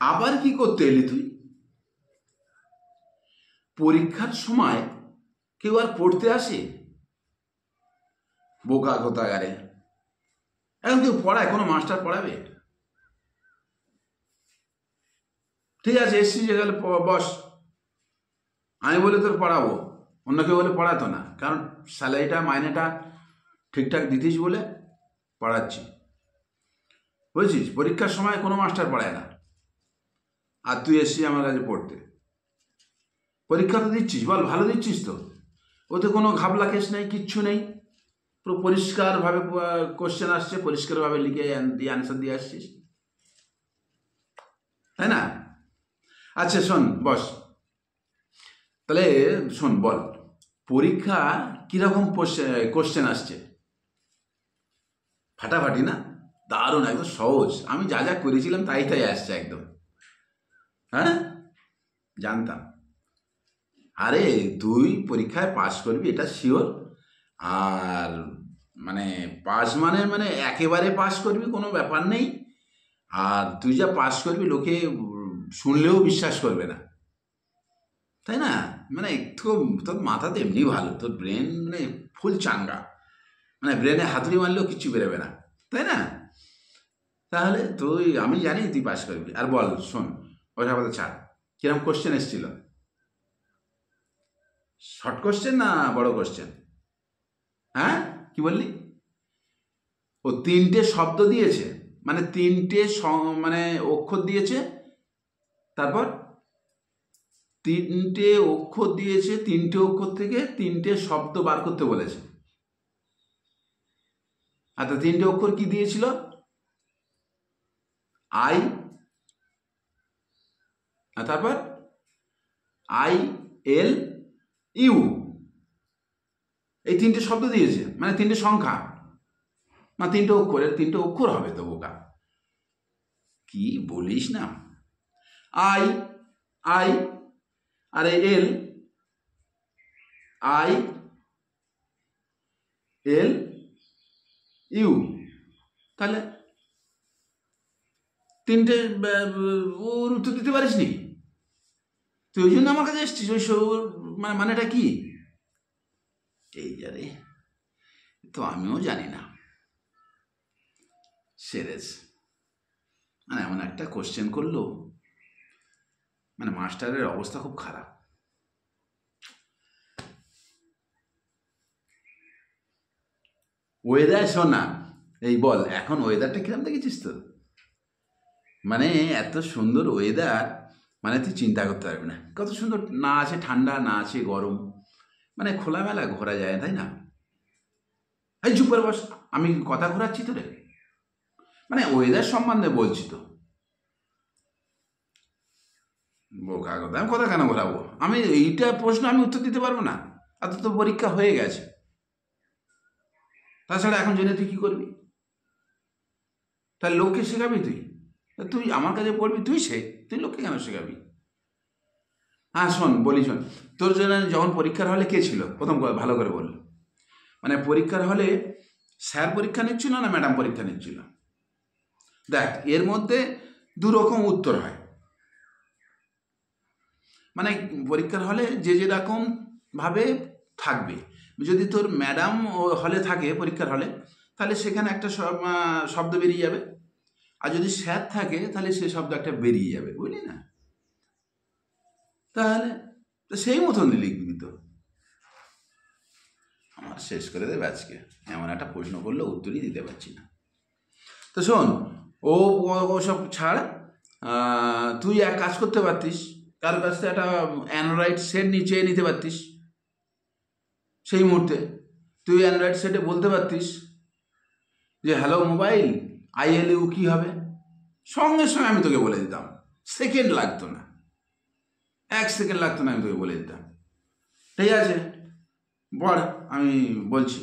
আবার কি করতে এলি তুই? পরীক্ষার সময় কেউ আর পড়তে আসে? বোকা কোথাকারে! এখন কেউ পড়ায়? কোনো মাস্টার পড়াবে? ঠিক আছে, এসছি যে গেলে বস, আমি বলে তোর পড়াবো, অন্য কেউ বলে পড়াতো না, কারণ স্যালারিটা মাইনেটা ঠিকঠাক দিতিস বলে পড়াচ্ছি। বুঝছিস, পরীক্ষার সময় কোনো মাস্টার পড়ায় না, আর তুই এসছি আমার কাছে পড়তে। পরীক্ষা তো দিচ্ছিস, বল ভালো দিচ্ছিস তো? ওতে কোনো ঘাবলা কেস নেই, কিচ্ছু নেই, পুরো পরিষ্কারভাবে কোশ্চেন আসছে, পরিষ্কারভাবে লিখে দিয়ে অ্যান্সার দিয়ে আসছিস, তাই না? আচ্ছা শোন, বস, তাহলে শোন, বল পরীক্ষা কিরকম কোশ্চেন আসছে? ফাটাফাটি না? দারুণ, একদম সহজ। আমি যা যা করেছিলাম তাই তাই আসছে একদম। হ্যাঁ, জানতাম। আরে তুই পরীক্ষায় পাশ করবি এটা শিওর। আর মানে পাস মানে মানে একেবারে পাস করবি, কোনো ব্যাপার নেই। আর তুই যা পাস করবি লোকে শুনলেও বিশ্বাস করবে না, তাই না? মানে তোর মাথাতে এমনি ভালো, তোর ব্রেন মানে ফুল চাঙ্গা, মানে ব্রেনে হাতুড়ি মারলেও কিচ্ছু বেরোবে না, তাই না? তাহলে তুই, আমি জানি তুই পাস করবি। আর বল, শোন, ওইসব কথা ছাড়, কিরকম কোশ্চেন এসেছিল? শর্ট কোশ্চেন না বড় কোশ্চেন? হ্যাঁ, কি বললি? ও তিনটে শব্দ দিয়েছে, মানে তিনটে মানে অক্ষর দিয়েছে, তারপর তিনটে অক্ষর দিয়েছে, তিনটে অক্ষর থেকে তিনটে শব্দ বার করতে বলেছে। আচ্ছা, তিনটে অক্ষর কি দিয়েছিল? আই, আর তারপর আই এল ইউ, এই তিনটে শব্দ দিয়েছে, মানে তিনটে সংখ্যা, না তিনটে অক্ষর, এর তিনটে অক্ষর হবে তো বোকা, কি বলিস না? আই, আই, আর এল, আই এল ইউ, তাহলে তিনটে ওর উত্তর দিতে পারিস নি তুই? ওই জন্য আমার কাছে এসছিস? ওই মানেটা কি? এই যারে, তো আমিও জানি না। সেরেস, মানে এমন একটা কোশ্চেন করলো, মানে মাস্টারের অবস্থা খুব খারাপ। ওয়েদার শোনা, এই বল এখন ওয়েদারটা কিরম দেখেছিস তো? মানে এত সুন্দর ওয়েদার, মানে তুই চিন্তা করতে পারবি না কত সুন্দর, না আছে ঠান্ডা না আছে গরম, মানে খোলামেলা ঘোরা যায়, তাই না? এই চুপ করে বস, আমি কথা ঘোরাচ্ছি তো রে, মানে ওয়েদার সম্বন্ধে বলছি তো। বোকা কথা, আমি কথা কেন ঘোরাবো? আমি এইটা প্রশ্ন আমি উত্তর দিতে পারবো না? এত তো পরীক্ষা হয়ে গেছে, তাছাড়া এখন জেনে তুই কি করবি? তাহলে লোককে শেখাবি তুই? তুই আমার কাছে পড়বি, তুই শেখ, তুই লোককে কেন শেখাবি? হ্যাঁ শোন, বলি শোন, তোর জন্য যখন পরীক্ষার হলে কে ছিল প্রথম, ভালো করে বল। মানে পরীক্ষার হলে স্যার পরীক্ষা নিচ্ছিল না ম্যাডাম পরীক্ষা নিচ্ছিল? দেখ, এর মধ্যে দু রকম উত্তর হয়। মানে পরীক্ষার হলে যে যেরকম ভাবে থাকবে, যদি তোর ম্যাডাম হলে থাকে পরীক্ষার হলে, তাহলে সেখানে একটা শব্দ বেরিয়ে যাবে, আর যদি স্যার থাকে তাহলে সে শব্দ একটা বেরিয়ে যাবে, বুঝলি না? তাহলে তো সেই মতন লিখবি তো। আমার শেষ করে দেবে আজকে, এমন একটা প্রশ্ন করলে উত্তরই দিতে পারছি না। তো শোন, ওসব ছাড়, তুই এক কাজ করতে পারতিস, কার কাছ থেকে একটা অ্যান্ড্রয়েড সেট চেয়ে নিতে পারতিস। সেই মুহূর্তে তুই অ্যান্ড্রয়েড সেটে বলতে পারতিস যে হ্যালো মোবাইল, ILU কী হবে, সঙ্গে সঙ্গে আমি তোকে বলে দিতাম, সেকেন্ড লাগতো না, 1 সেকেন্ড লাগতো না, আমি তোকে বলে দিতাম। ঠিক আছে, বল, আমি বলছি।